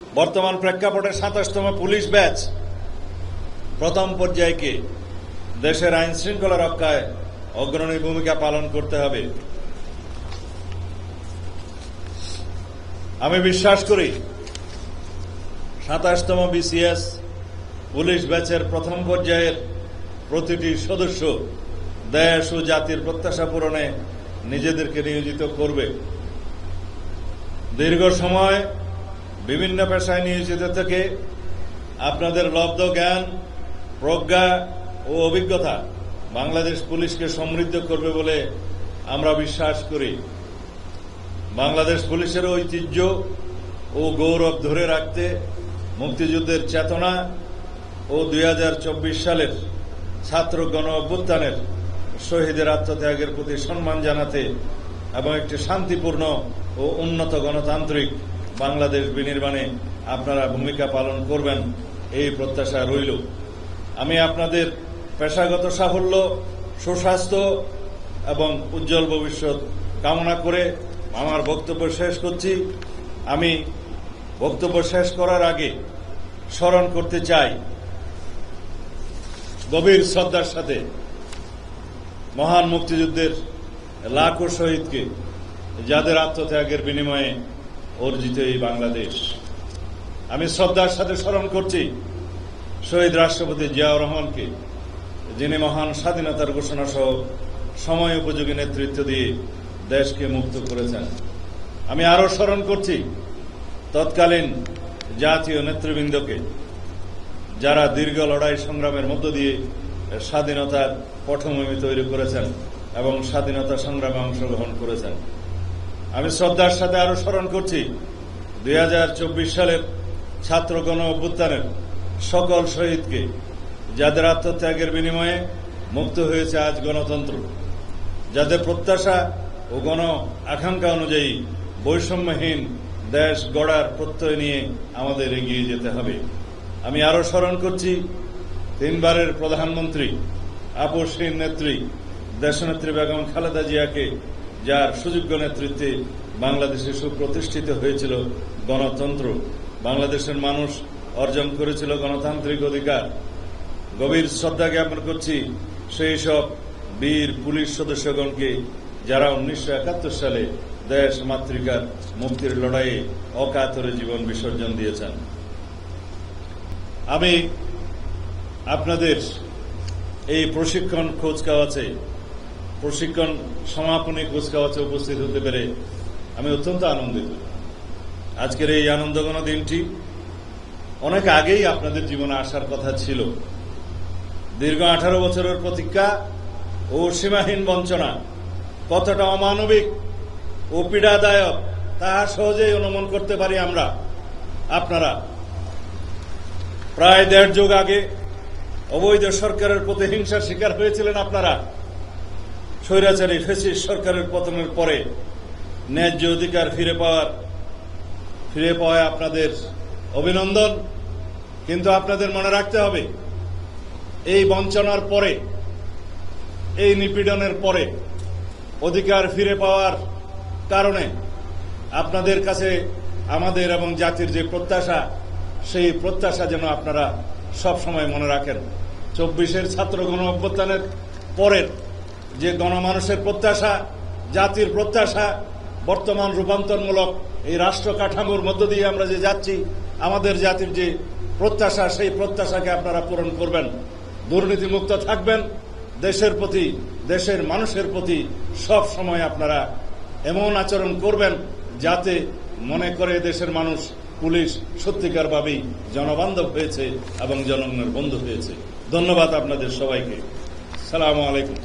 বর্তমান প্রেক্ষাপটে ২৭তম police batch প্রথম পর্যায়কে দেশের আইন শৃঙ্খলা রক্ষায় অগ্রণী ভূমিকা পালন করতে হবে। আমি বিশ্বাস করি ২৭তম বিসিএস পুলিশ ব্যাচের প্রথম পর্যায়ের প্রতিটি সদস্য দেশ ও জাতির প্রত্যাশা পূরণে নিজেদেরকে নিয়োজিত করবে। দীর্ঘ সময় বিভিন্ন পেশায় নিয়োজিত থেকে আপনাদের লব্ধ জ্ঞান, প্রজ্ঞা ও অভিজ্ঞতা বাংলাদেশ পুলিশকে সমৃদ্ধ করবে বলে আমরা বিশ্বাস করি। বাংলাদেশ পুলিশের ঐতিহ্য ও গৌরব ধরে রাখতে মুক্তিযুদ্ধের চেতনা ও ২০২৪ সালের ছাত্র গণ অভ্যুত্থানের শহীদের আত্মত্যাগের প্রতি সম্মান জানাতে এবং একটি শান্তিপূর্ণ ও উন্নত গণতান্ত্রিক বাংলাদেশ বিনির্মাণে আপনারা ভূমিকা পালন করবেন, এই প্রত্যাশা রইল। আমি আপনাদের পেশাগত সাফল্য, সুস্বাস্থ্য এবং উজ্জ্বল ভবিষ্যৎ কামনা করে আমার বক্তব্য শেষ করছি। আমি বক্তব্য শেষ করার আগে স্মরণ করতে চাই গভীর শ্রদ্ধার সাথে মহান মুক্তিযুদ্ধের লাখো শহীদকে, যাদের আত্মত্যাগের বিনিময়ে অর্জিত এই বাংলাদেশ। আমি শ্রদ্ধার সাথে স্মরণ করছি শহীদ রাষ্ট্রপতি জিয়াউর রহমানকে, যিনি মহান স্বাধীনতার ঘোষণা সহ সময় উপযোগী নেতৃত্ব দিয়ে দেশকে মুক্ত করেছেন। আমি আরও স্মরণ করছি তৎকালীন জাতীয় নেতৃবৃন্দকে, যারা দীর্ঘ লড়াই সংগ্রামের মধ্য দিয়ে স্বাধীনতার পটভূমি তৈরি করেছেন এবং স্বাধীনতা সংগ্রামে অংশগ্রহণ করেছেন। আমি শ্রদ্ধার সাথে আরও স্মরণ করছি ২০২৪ সালের ছাত্র গণ অভ্যুত্থানের সকল শহীদকে, যাদের আত্মত্যাগের বিনিময়ে মুক্ত হয়েছে আজ গণতন্ত্র, যাদের প্রত্যাশা ও গণ আকাঙ্ক্ষা অনুযায়ী বৈষম্যহীন দেশ গড়ার প্রত্যয় নিয়ে আমাদের এগিয়ে যেতে হবে। আমি আরও স্মরণ করছি তিনবারের প্রধানমন্ত্রী, আপসহীন নেত্রী দেশনেত্রী বেগম খালেদা জিয়াকে, যার সুযোগ্য নেতৃত্বে বাংলাদেশে সুপ্রতিষ্ঠিত হয়েছিল গণতন্ত্র, বাংলাদেশের মানুষ অর্জন করেছিল গণতান্ত্রিক অধিকার। গভীর শ্রদ্ধা জ্ঞাপন করছি সেই সব বীর পুলিশ সদস্যগণকে, যারা ১৯৭১ সালে দেশ মাতৃকার মুক্তির লড়াইয়ে অকাতরে জীবন বিসর্জন দিয়েছেন। আমি আপনাদের এই প্রশিক্ষণ সমাপনী কুচকাওয়াজে উপস্থিত হতে পেরে আমি অত্যন্ত আনন্দিত। আজকের এই আনন্দঘন দিনটি অনেক আগেই আপনাদের জীবনে আসার কথা ছিল। দীর্ঘ ১৮ বছরের প্রতীক্ষা ও সীমাহীন বঞ্চনা কতটা অমানবিক ও পীড়াদায়ক তা সহজেই অনুমান করতে পারি আমরা। আপনারা প্রায় ১.৫ যুগ আগে অবৈধ সরকারের প্রতিহিংসার শিকার হয়েছিলেন। আপনারা স্বৈরাচারী ফ্যাসিস্ট সরকারের পতনের পরে ন্যায্য অধিকার ফিরে পাওয়ায় আপনাদের অভিনন্দন। কিন্তু আপনাদের মনে রাখতে হবে, এই বঞ্চনার পরে, এই নিপীড়নের পরে অধিকার ফিরে পাওয়ার কারণে আপনাদের কাছে আমাদের এবং জাতির যে প্রত্যাশা, সেই প্রত্যাশা যেন আপনারা সব সময় মনে রাখেন। ২৪-এর ছাত্র গণ অভ্যুত্থানের পরের যে গণমানুষের প্রত্যাশা, জাতির প্রত্যাশা, বর্তমান রূপান্তরমূলক এই রাষ্ট্র কাঠামোর মধ্য দিয়ে আমরা যে যাচ্ছি, আমাদের জাতির যে প্রত্যাশা, সেই প্রত্যাশাকে আপনারা পূরণ করবেন, দুর্নীতিমুক্ত থাকবেন, দেশের প্রতি, দেশের মানুষের প্রতি সব সময় আপনারা এমন আচরণ করবেন যাতে মনে করে দেশের মানুষ পুলিশ সত্যিকারভাবেই জনবান্ধব হয়েছে এবং জনগণের বন্ধু হয়েছে। ধন্যবাদ আপনাদের সবাইকে। আসসালামু আলাইকুম।